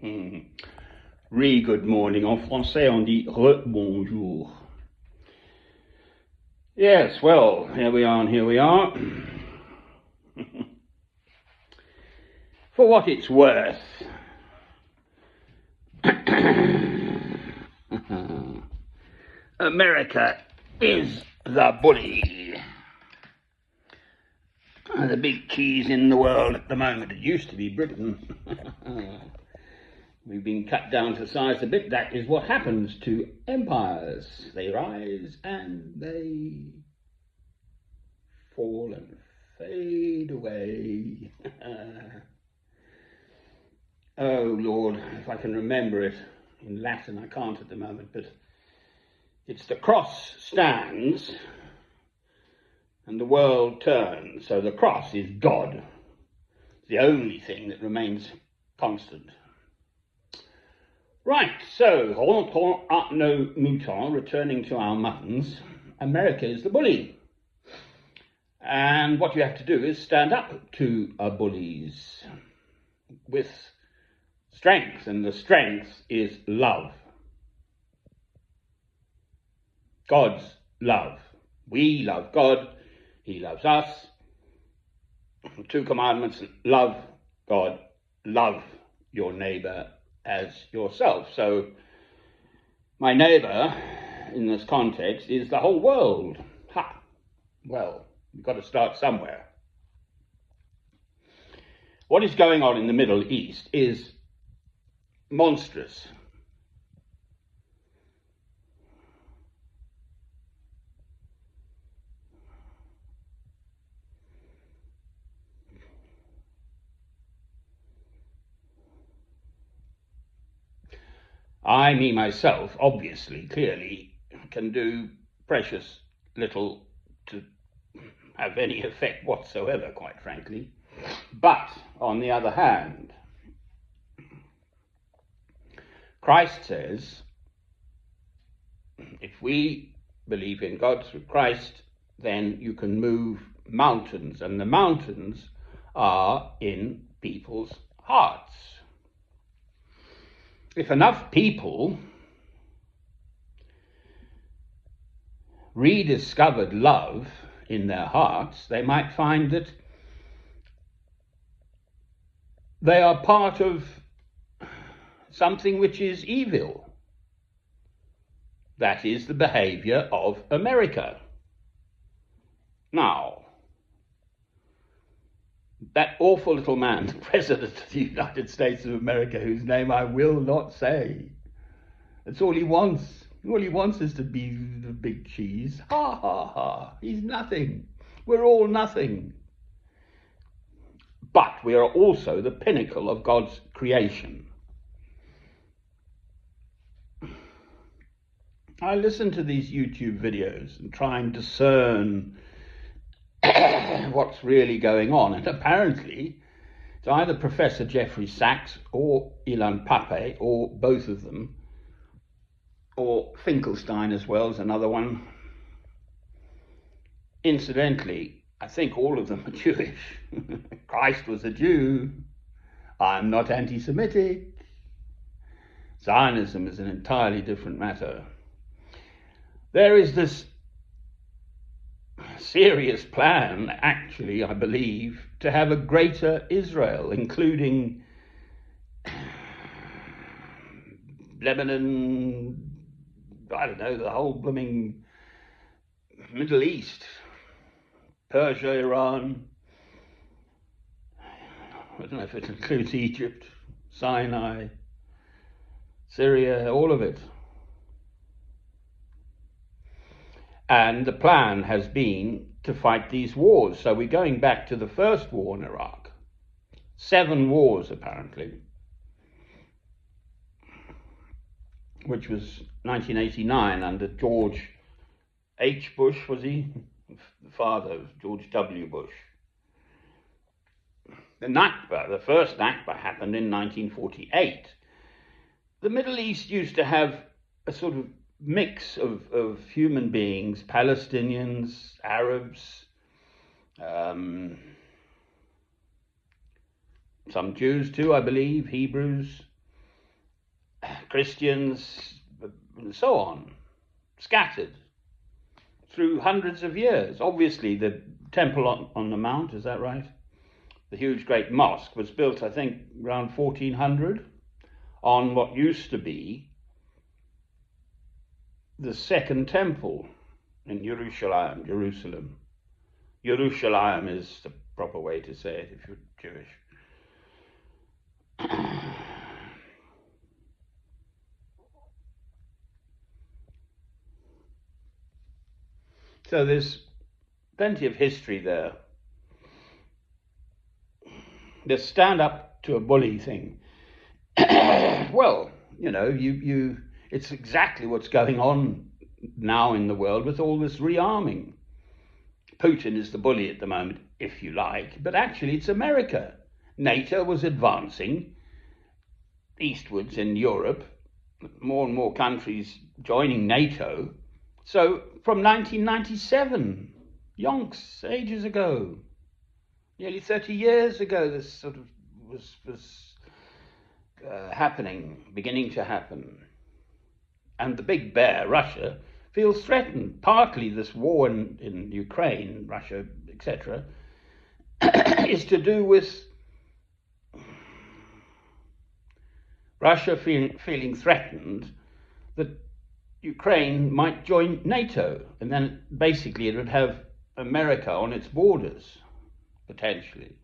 Good morning. En français, on dit re-bonjour. Yes, well, here we are and here we are. For what it's worth, America is the bully. The big cheese in the world at the moment. It used to be Britain. We've been cut down to size a bit. That is what happens to empires. They rise and they fall and fade away. Oh Lord, if I can remember it in Latin, I can't at the moment, but it's the cross stands and the world turns. So the cross is God. It's the only thing that remains constant. Right, so, rentrons à nos moutons, returning to our muttons. America is the bully. And what you have to do is stand up to bullies with strength, and the strength is love. God's love. We love God, He loves us. The 2 commandments: love God, love your neighbor as yourself. So my neighbor in this context is the whole world. Well, we've got to start somewhere. What is going on in the Middle East is monstrous. I, me, myself, obviously, clearly, can do precious little to have any effect whatsoever, quite frankly. But, on the other hand, Christ says, if we believe in God through Christ, then you can move mountains, and the mountains are in people's hearts. If enough people rediscovered love in their hearts, they might find that they are part of something which is evil. That is the behavior of America. Now, that awful little man, the President of the United States of America, whose name I will not say, that's all he wants. All he wants is to be the big cheese. Ha ha ha. He's nothing. We're all nothing. But we are also the pinnacle of God's creation. I listen to these YouTube videos and try and discern what's really going on. And apparently, it's either Professor Jeffrey Sachs or Ilan Pappé, or both of them, or Finkelstein as well as another one. Incidentally, I think all of them are Jewish. Christ was a Jew. I'm not anti-Semitic. Zionism is an entirely different matter. There is this serious plan, actually, I believe, to have a greater Israel, including Lebanon, I don't know, the whole blooming Middle East, Persia, Iran. I don't know if it includes Egypt, Sinai, Syria, all of it. And the plan has been to fight these wars. So we're going back to the first war in Iraq. 7 wars, apparently, which was 1989 under George H. Bush, was he? The father of George W. Bush. The Nakba, the first Nakba, happened in 1948. The Middle East used to have a sort of mix of human beings, Palestinians, Arabs, some Jews too, I believe, Hebrews, Christians, and so on, scattered through hundreds of years. Obviously, the Temple on the Mount, is that right? The huge great mosque was built, I think, around 1400 on what used to be the Second Temple in Jerusalem. Jerusalem is the proper way to say it if you're Jewish. So there's plenty of history there. The stand up to a bully thing. Well, you know, it's exactly what's going on now in the world with all this rearming. Putin is the bully at the moment, if you like, but actually it's America. NATO was advancing eastwards in Europe, more and more countries joining NATO. So from 1997, yonks, ages ago, nearly 30 years ago, this sort of was happening, beginning to happen. And the big bear, Russia, feels threatened. Partly this war in Ukraine, Russia, etc., is to do with Russia feeling threatened that Ukraine might join NATO, and then basically it would have America on its borders, potentially.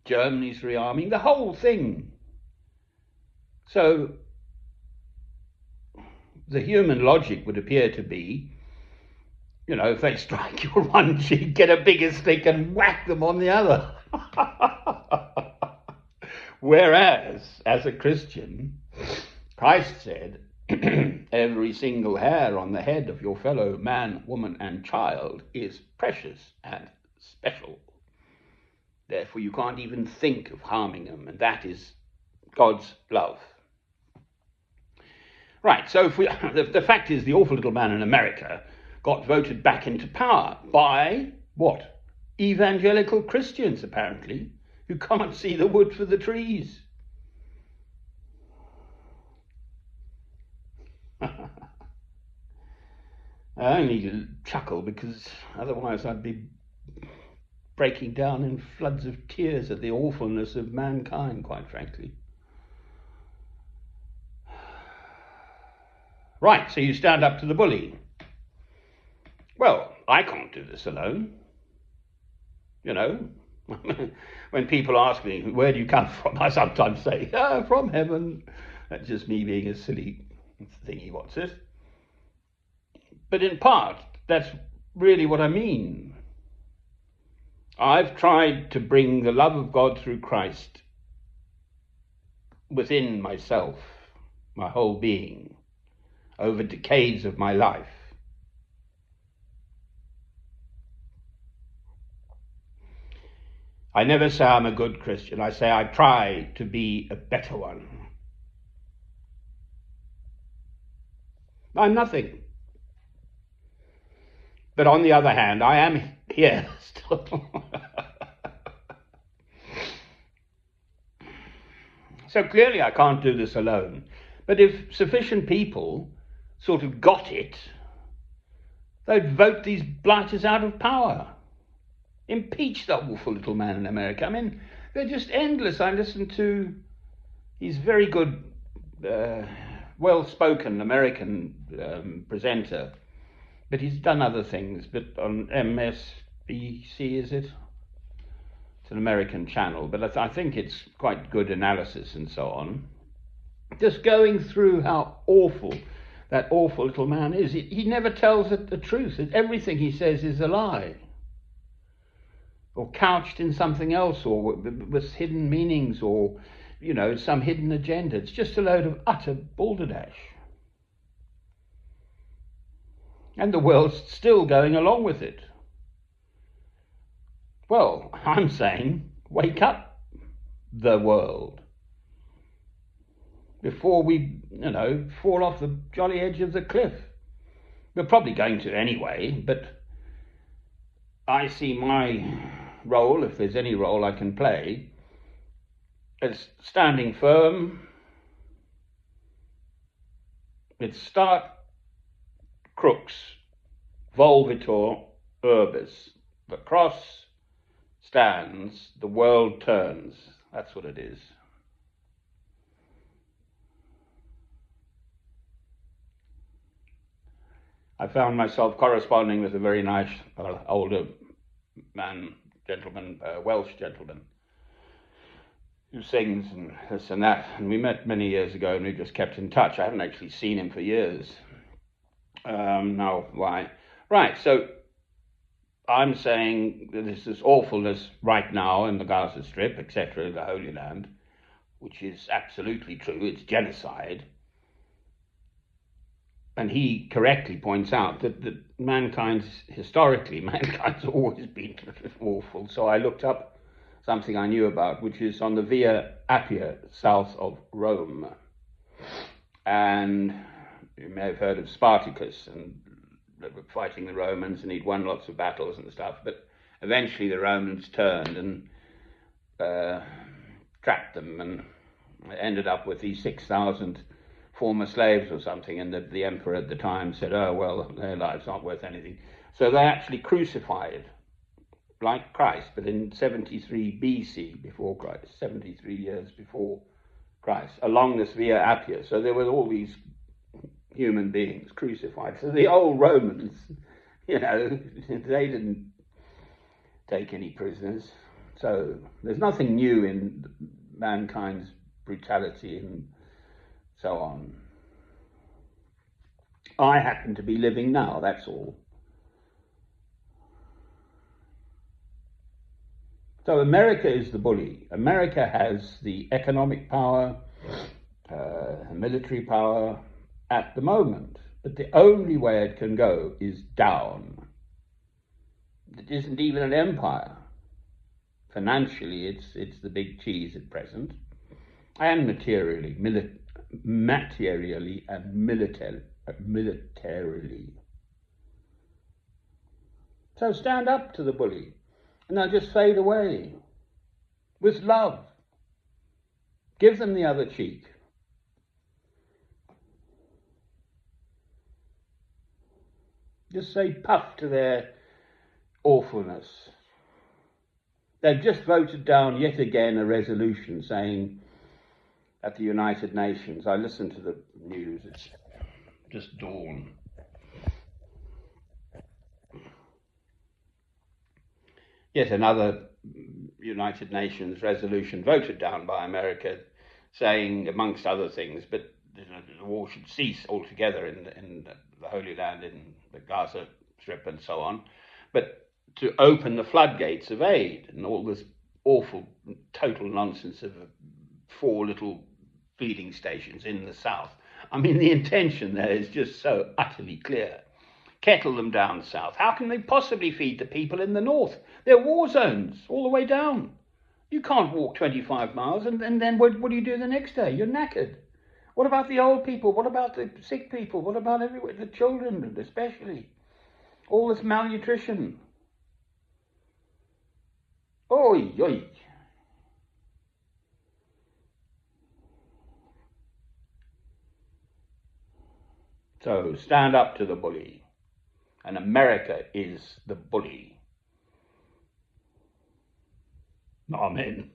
Germany's rearming, the whole thing. So the human logic would appear to be, you know, if they strike you on one cheek, get a bigger stick and whack them on the other. Whereas, as a Christian, Christ said, every single hair on the head of your fellow man, woman, and child is precious and special. Therefore, you can't even think of harming them, and that is God's love. Right, so if the fact is the awful little man in America got voted back into power by, what? Evangelical Christians, apparently, who can't see the wood for the trees. I only chuckle because otherwise I'd be breaking down in floods of tears at the awfulness of mankind, quite frankly. Right, so you stand up to the bully. Well, I can't do this alone. You know, when people ask me, where do you come from? I sometimes say, from heaven. That's just me being a silly thingy, what's it? But in part, that's really what I mean. I've tried to bring the love of God through Christ within myself, my whole being, over decades of my life. I never say I'm a good Christian. I say I try to be a better one. I'm nothing. But on the other hand, I am here still. So clearly I can't do this alone. But if sufficient people sort of got it, they'd vote these blighters out of power. Impeach that awful little man in America. I mean, they're just endless. I listened to, he's very good, well-spoken American presenter, but he's done other things, but on MSNBC, is it? It's an American channel, but I think it's quite good analysis and so on. Just going through how awful that awful little man is. He never tells the truth. Everything he says is a lie, or couched in something else, or with hidden meanings, or, you know, some hidden agenda. It's just a load of utter balderdash. And the world's still going along with it. Well, I'm saying, wake up, the world, before we, you know, fall off the jolly edge of the cliff. We're probably going to anyway, but I see my role, if there's any role I can play, as standing firm, It's Start Crux Volvitor Urbis. The cross stands, the world turns. That's what it is. I found myself corresponding with a very nice older gentleman, Welsh gentleman, who sings and this and that. And we met many years ago and we just kept in touch. I haven't actually seen him for years. Now, why? Right, so I'm saying that there's this awfulness right now in the Gaza Strip, etc., the Holy Land, which is absolutely true. It's genocide. And he correctly points out that historically, mankind's always been awful. So I looked up something I knew about, which is on the Via Appia, south of Rome. And you may have heard of Spartacus, and they were fighting the Romans, and he'd won lots of battles and stuff. But eventually the Romans turned and trapped them, and ended up with these 6,000 former slaves or something, and the emperor at the time said, oh, well, their lives aren't worth anything. So they actually crucified, like Christ, but in 73 BC, before Christ, 73 years before Christ, along this Via Appia. So there were all these human beings crucified. So the old Romans, they didn't take any prisoners. So there's nothing new in mankind's brutality and so on. I happen to be living now, that's all. So America is the bully. America has the economic power, military power at the moment, but the only way it can go is down. It isn't even an empire. Financially, it's the big cheese at present, and materially and militarily. So stand up to the bully, and they'll just fade away with love. Give them the other cheek. Just say puff to their awfulness. They've just voted down yet again a resolution saying at the United Nations, I listened to the news, it's just dawn. Yet another United Nations resolution voted down by America saying, amongst other things, but the war should cease altogether in the Holy Land, in the Gaza Strip and so on, but to open the floodgates of aid, and all this awful total nonsense of 4 little feeding stations in the south. I mean, the intention there is just so utterly clear. Kettle them down south. How can they possibly feed the people in the north? They're war zones all the way down. You can't walk 25 miles and then what do you do the next day? You're knackered. What about the old people? What about the sick people? What about everywhere? The children, especially. All this malnutrition. Oi, oi. So stand up to the bully. And America is the bully. Amen.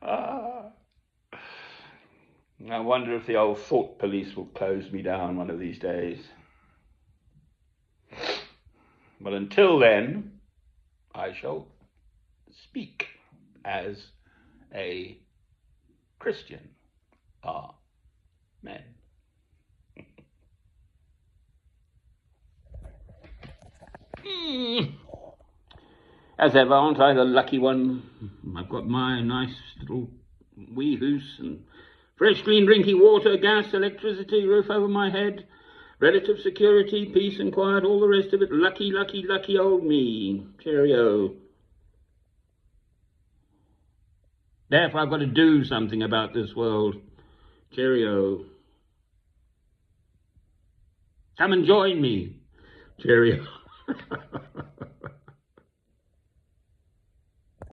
I wonder if the old thought police will close me down one of these days. But until then, I shall speak as a Christian. Amen. As ever, aren't I the lucky one? I've got my nice little wee house and fresh, clean drinking water, gas, electricity, roof over my head, relative security, peace and quiet, all the rest of it. Lucky, lucky, lucky old me. Cheerio. Therefore, I've got to do something about this world. Cheerio. Come and join me. Cheerio.